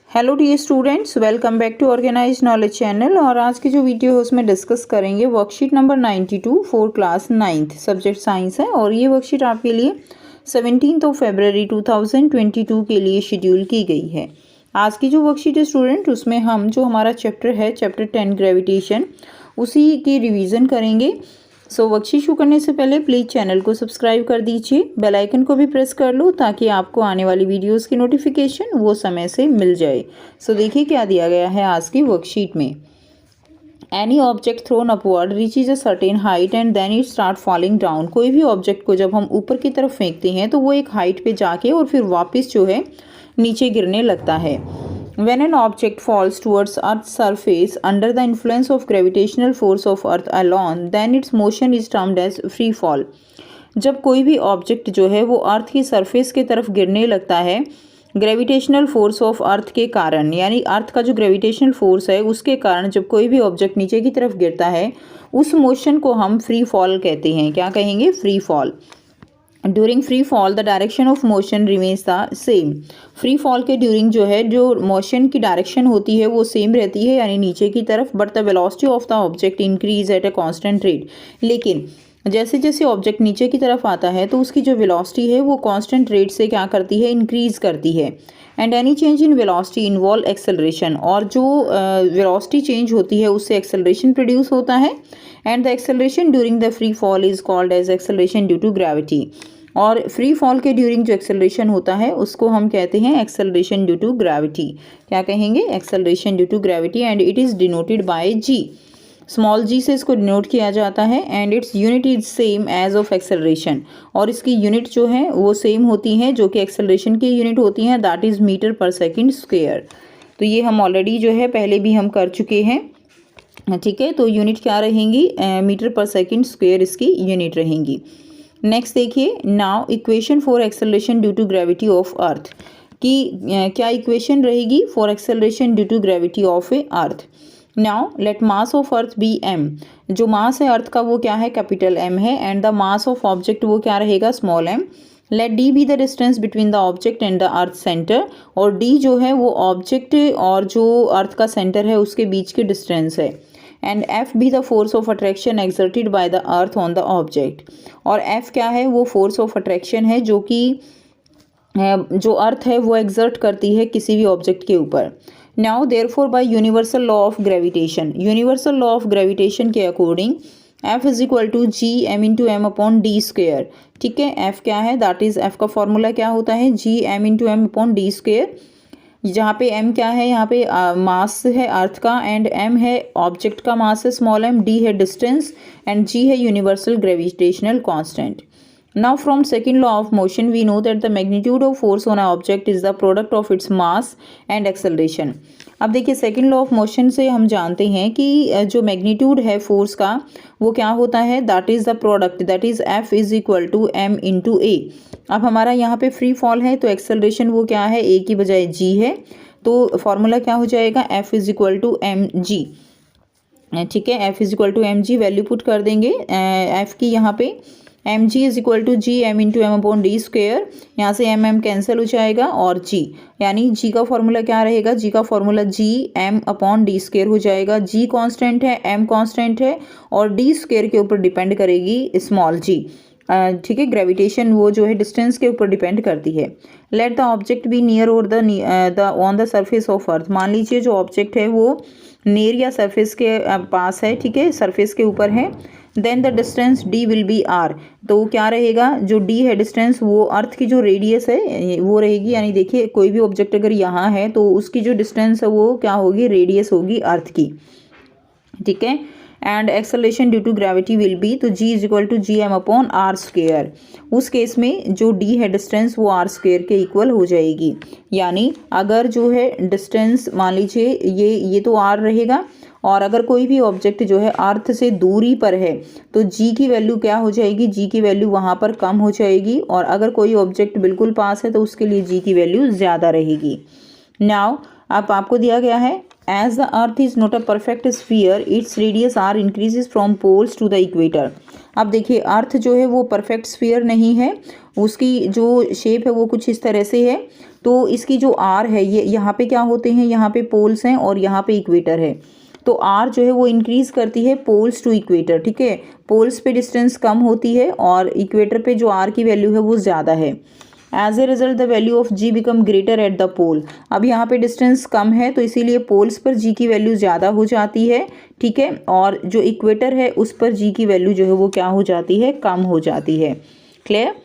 Hello dear students, welcome back to organise knowledge channel. और आज की जो वीडियो है उसमें डिस्कस करेंगे worksheet number 92 for class 9th subject science है। और ये वर्कशीट आपके लिए 17 फरवरी 2022 के लिए शेड्यूल की गई है। आज की जो वर्कशीट है स्टूडेंट, उसमें हम जो हमारा चैप्टर है चैप्टर 10 ग्रेविटेशन, उसी की रिवीजन करेंगे। वर्कशीट शुरू करने से पहले प्लीज़ चैनल को सब्सक्राइब कर दीजिए, बेल आइकन को भी प्रेस कर लो ताकि आपको आने वाली वीडियोस की नोटिफिकेशन वो समय से मिल जाए। देखिए क्या दिया गया है आज की वर्कशीट में। Any object thrown upward reaches a certain height and then it start falling down. कोई भी ऑब्जेक्ट को जब हम ऊपर की तरफ फेंकते हैं तो वो एक हाइट पे जाके और फिर वापस जो है नीचे गिरने लगता है। When an object falls towards Earth's surface under the influence of gravitational force of Earth alone, then its motion is termed as free fall. जब कोई भी ऑब्जेक्ट जो है वो अर्थ की सरफेस की तरफ गिरने लगता है ग्रेविटेशनल फोर्स ऑफ अर्थ के कारण, यानी अर्थ का जो ग्रेविटेशनल फोर्स है उसके कारण जब कोई भी ऑब्जेक्ट नीचे की तरफ गिरता है उस मोशन को हम फ्री फॉल कहते हैं। क्या कहेंगे? Free fall. During free fall the direction of motion remains the same. Free fall के ड्यूरिंग जो है जो मोशन की डायरेक्शन होती है वो सेम रहती है, यानी नीचे की तरफ, but the velocity of the object increase at a constant rate. लेकिन जैसे जैसे ऑब्जेक्ट नीचे की तरफ आता है तो उसकी जो वेलोसिटी है वो कांस्टेंट रेट से क्या करती है? इंक्रीज करती है। And any change in velocity involve acceleration, और जो वेलोसिटी चेंज होती है उससे एक्सेलरेशन प्रोड्यूस होता है। And the acceleration during the free fall is called as acceleration due to gravity. और फ्री फॉल के ड्यूरिंग जो एक्सेलरेशन होता है उसको हम कहते हैं एक्सेलरेशन ड्यू टू ग्रेविटी। क्या कहेंगे? Acceleration due to gravity. And it is denoted by g. Small g से इसको डिनोट किया जाता है। And its unit is same as of acceleration, और इसकी यूनिट जो है वो सेम होती हैं जो कि एक्सेलरेशन की यूनिट होती हैं, दैट इज़ मीटर पर सेकेंड स्क्वेयर। तो ये हम ऑलरेडी जो है पहले भी हम कर चुके हैं, ठीक है। तो यूनिट क्या रहेंगी? मीटर पर सेकेंड स्क्वेयर इसकी यूनिट रहेंगी। नेक्स्ट देखिए, now equation for acceleration due to gravity of earth की क्या इक्वेशन रहेगी for acceleration due to gravity of a earth. Now let mass of earth be M. जो मास है earth का वो क्या है? कैपिटल एम है। And the mass of object वो क्या रहेगा? Small M. Let D be the distance between the object and the earth centre, और डी जो है वो ऑब्जेक्ट और जो अर्थ का सेंटर है उसके बीच की डिस्टेंस है। And F be the force of attraction exerted by the earth on the object, और एफ क्या है? वो फोर्स ऑफ अट्रैक्शन है जो कि जो अर्थ है वो एक्सर्ट करती है किसी भी ऑब्जेक्ट के ऊपर। Now therefore by universal law of gravitation, universal law of gravitation के according f is equal to G M into M upon D square. ठीक है, एफ क्या है? दैट इज एफ का फॉर्मूला क्या होता है? G M into M upon D square. जहाँ पे m क्या है? यहाँ पे मास है अर्थ का, एंड m है ऑब्जेक्ट का मास है स्मॉल m, d है डिस्टेंस, एंड g है universal gravitational constant. Now from second law of motion we know that the magnitude of force on a object is the product of its mass and acceleration. अब देखिए, second law of motion से हम जानते हैं कि जो magnitude है force का वो क्या होता है? That is the product, that is f is equal to m into a. अब हमारा यहाँ पे फ्री फॉल है तो एक्सेलरेशन वो क्या है? ए की बजाय जी है, तो फॉर्मूला क्या हो जाएगा? F is equal to M G. ठीक है, F is equal to M G value put कर देंगे एफ की यहाँ पे। M G is equal to G M into M upon D square. यहाँ से एम एम कैंसिल हो जाएगा और जी, यानी जी का फॉर्मूला क्या रहेगा? जी का formula G M upon D square हो जाएगा। जी कांस्टेंट है, एम कांस्टेंट है, और डी स्क्वेयर के ऊपर डिपेंड करेगी स्मॉल जी। ठीक है, ग्रेविटेशन वो जो है डिस्टेंस के ऊपर डिपेंड करती है। Let the object be near और the on the surface of earth. मान लीजिए जो ऑब्जेक्ट है वो नियर या सरफेस के पास है, ठीक है, सरफेस के ऊपर है। Then the distance D will be R. तो क्या रहेगा? जो डी है डिस्टेंस वो अर्थ की जो रेडियस है वो रहेगी, यानी देखिए कोई भी ऑब्जेक्ट अगर यहाँ है तो उसकी जो डिस्टेंस है वो क्या होगी? रेडियस होगी अर्थ की। ठीक है, and acceleration due to gravity will be, तो g is equal to G M upon r square. उस केस में जो डी है डिस्टेंस वो आर स्क्वेयर के इक्वल हो जाएगी। यानी अगर जो है डिस्टेंस मान लीजिए ये तो आर रहेगा, और अगर कोई भी ऑब्जेक्ट जो है अर्थ से दूरी पर है तो जी की वैल्यू क्या हो जाएगी? जी की वैल्यू वहाँ पर कम हो जाएगी, और अगर कोई ऑब्जेक्ट बिल्कुल पास है तो उसके लिए जी की वैल्यू ज़्यादा रहेगी। नाउ अब आपको दिया गया है as the earth is not a perfect sphere its radius are increases from poles to the equator. अब देखिए अर्थ जो है वो परफेक्ट स्फीयर नहीं है, उसकी जो शेप है वो कुछ इस तरह से है। तो इसकी जो आर है ये यहाँ पे क्या होते हैं, यहाँ पे पोल्स हैं और यहाँ पे इक्वेटर है। तो आर जो है वो इंक्रीज करती है पोल्स टू इक्वेटर, ठीक है। पोल्स पे डिस्टेंस कम होती है और इक्वेटर पे जो आर की वैल्यू है वो ज़्यादा है। As a result the value of ji become greater at the pole. अब यहाँ पे डिस्टेंस कम है तो इसीलिए पोल्स पर जी की वैल्यू ज़्यादा हो जाती है, ठीक है। और जो इक्वेटर है उस पर जी की वैल्यू जो है वो क्या हो जाती है, कम हो जाती है। क्लियर?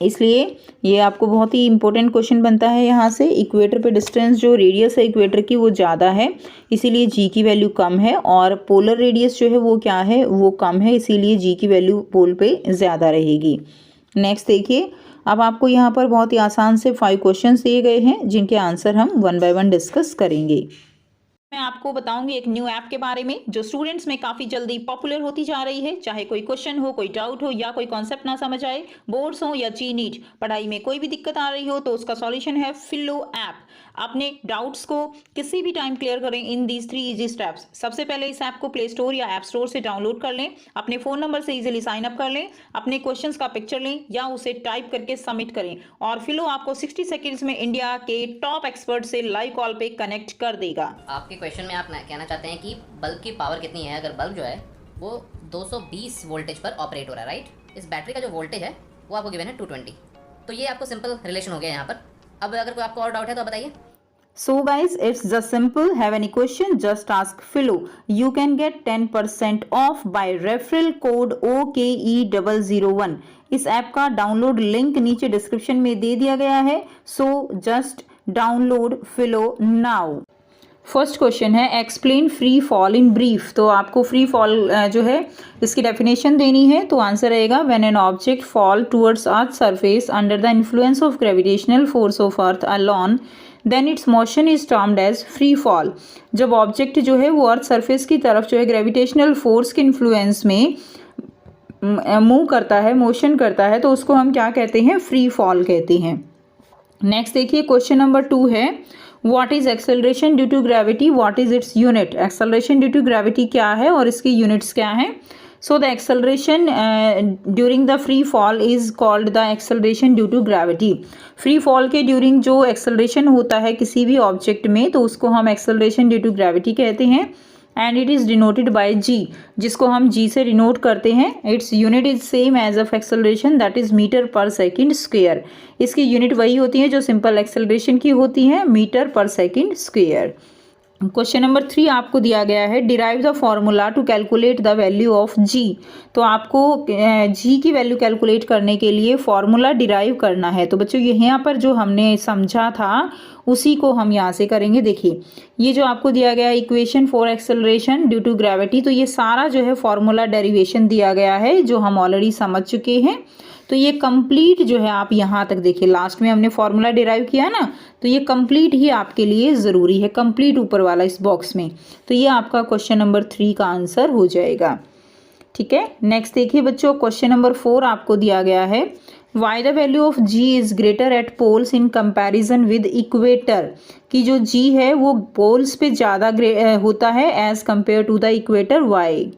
इसलिए ये आपको बहुत ही इंपॉर्टेंट क्वेश्चन बनता है यहाँ से। इक्वेटर पे डिस्टेंस जो रेडियस है इक्वेटर की वो ज़्यादा है, इसीलिए जी की वैल्यू कम है। और पोलर रेडियस जो है वो क्या है, वो कम है, इसीलिए जी की वैल्यू पोल पे ज़्यादा रहेगी। नेक्स्ट देखिए, अब आपको यहाँ पर बहुत ही आसान से 5 क्वेश्चंस दिए गए हैं जिनके आंसर हम 1 बाय 1 डिस्कस करेंगे। मैं आपको बताऊंगी एक न्यू ऐप के बारे में जो स्टूडेंट्स में काफ़ी जल्दी पॉपुलर होती जा रही है। चाहे कोई क्वेश्चन हो, कोई डाउट हो या कोई कॉन्सेप्ट ना समझ आए, बोर्ड्स हो या जी नीट, पढ़ाई में कोई भी दिक्कत आ रही हो तो उसका सॉल्यूशन है फिलो ऐप। अपने डाउट्स को किसी भी टाइम क्लियर करें इन दीज 3 इजी स्टेप्स। सबसे पहले इस ऐप को प्ले स्टोर या ऐप स्टोर से डाउनलोड कर लें, अपने फ़ोन नंबर से इजीली साइन अप कर लें, अपने क्वेश्चंस का पिक्चर लें या उसे टाइप करके सबमिट करें और फिलो आपको 60 सेकेंड्स में इंडिया के टॉप एक्सपर्ट से लाइव कॉल पे कनेक्ट कर देगा। आपके क्वेश्चन में आप कहना चाहते हैं कि बल्ब की पावर कितनी है। अगर बल्ब जो है वो 220 वोल्टेज पर ऑपरेट हो रहा है, राइट। इस बैटरी का जो वोल्टेज है वो आपको गिवन है 220। तो ये आपको सिंपल रिलेशन हो गया यहाँ पर। अब अगर कोई आपको और डाउट है तो बताइए। So guys, it's just simple. Have any question? Just ask Philo. You can get 10% off by referral code OKE001. इस ऐप का डाउनलोड लिंक नीचे डिस्क्रिप्शन में दे दिया गया है। So just download Philo now. First question है explain free fall in brief. तो आपको फ्री फॉल जो है इसकी डेफिनेशन देनी है। तो आंसर रहेगा when an object fall towards earth surface under the influence of gravitational force of earth alone then its motion is termed as free fall. जब ऑब्जेक्ट जो है वो अर्थ सरफेस की तरफ जो है ग्रेविटेशनल फोर्स के इन्फ्लुएंस में मूव करता है, मोशन करता है, तो उसको हम क्या कहते हैं, फ्री फॉल कहते हैं। नेक्स्ट देखिए क्वेश्चन नंबर 2 है what is acceleration due to gravity, what is its unit. Acceleration due to gravity क्या है और इसकी यूनिट्स क्या हैं। So the acceleration during the free fall is called the acceleration due to gravity. Free fall के during जो acceleration होता है किसी भी ऑब्जेक्ट में तो उसको हम एक्सेलरेशन ड्यू टू ग्रेविटी कहते हैं। And it is denoted by g, जिसको हम जी से डिनोट करते हैं। Its unit is same as of acceleration that is metre पर सेकेंड स्क्वेयर। इसकी यूनिट वही होती है जो सिंपल एक्सेलरेशन की होती है, मीटर पर सेकेंड स्क्वेयर। क्वेश्चन नंबर 3 आपको दिया गया है derive the formula to calculate the value of g. तो आपको जी की वैल्यू कैलकुलेट करने के लिए फॉर्मूला डिराइव करना है। तो बच्चों यहाँ पर जो हमने समझा था उसी को हम यहाँ से करेंगे। देखिए ये जो आपको दिया गया है equation for acceleration due to gravity, तो ये सारा जो है फॉर्मूला डेरिवेशन दिया गया है जो हम ऑलरेडी समझ चुके हैं। तो ये कंप्लीट जो है आप यहाँ तक देखिए, लास्ट में हमने फॉर्मूला डिराइव किया ना, तो ये कंप्लीट ही आपके लिए ज़रूरी है, कंप्लीट ऊपर वाला इस बॉक्स में। तो ये आपका क्वेश्चन नंबर 3 का आंसर हो जाएगा, ठीक है। नेक्स्ट देखिए बच्चों क्वेश्चन नंबर 4 आपको दिया गया है why the value of G is greater at poles in comparison with equator. कि जो जी है वो पोल्स पे ज़्यादा होता है as compare to the equator, why.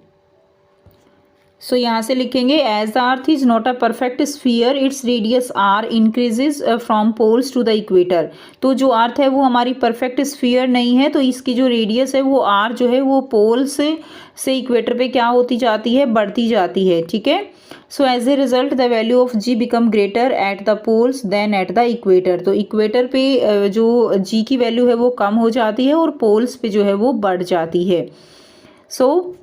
So यहाँ से लिखेंगे as the earth is not a perfect sphere its radius are increases from poles to the equator. तो जो अर्थ है वो हमारी परफेक्ट स्फीयर नहीं है, तो इसकी जो रेडियस है वो आर जो है वो पोल से इक्वेटर पे क्या होती जाती है, बढ़ती जाती है, ठीक है। So as a result the value of ji become greater at the poles than at the equator. तो इक्वेटर पे जो जी की वैल्यू है वो कम हो जाती है और पोल्स पे जो है वो बढ़ जाती है। सो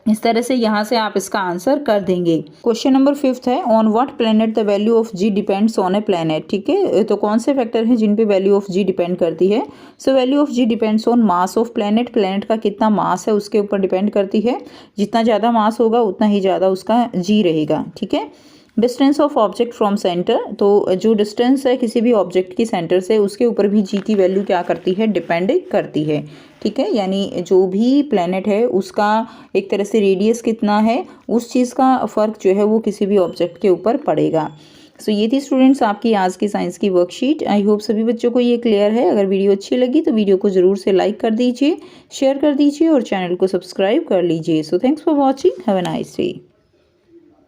इस तरह से यहाँ से आप इसका आंसर कर देंगे। क्वेश्चन नंबर 5 है on what planet the value of G depends on a planet. ठीक है, तो कौन से फैक्टर हैं जिन पे वैल्यू ऑफ जी डिपेंड करती है। So value of G depends on mass of planet. Planet का कितना मास है उसके ऊपर डिपेंड करती है। जितना ज़्यादा मास होगा उतना ही ज़्यादा उसका जी रहेगा, ठीक है। Distance of object from centre, तो जो डिस्टेंस है किसी भी ऑब्जेक्ट की सेंटर से उसके ऊपर भी जी की वैल्यू क्या करती है, डिपेंड करती है, ठीक है। यानी जो भी प्लेनेट है उसका एक तरह से रेडियस कितना है उस चीज़ का फ़र्क जो है वो किसी भी ऑब्जेक्ट के ऊपर पड़ेगा। सो ये थी स्टूडेंट्स आपकी आज की साइंस की वर्कशीट। आई होप सभी बच्चों को ये क्लियर है। अगर वीडियो अच्छी लगी तो वीडियो को ज़रूर से लाइक कर दीजिए, शेयर कर दीजिए और चैनल को सब्सक्राइब कर लीजिए। So thanks for watching, have a nice day.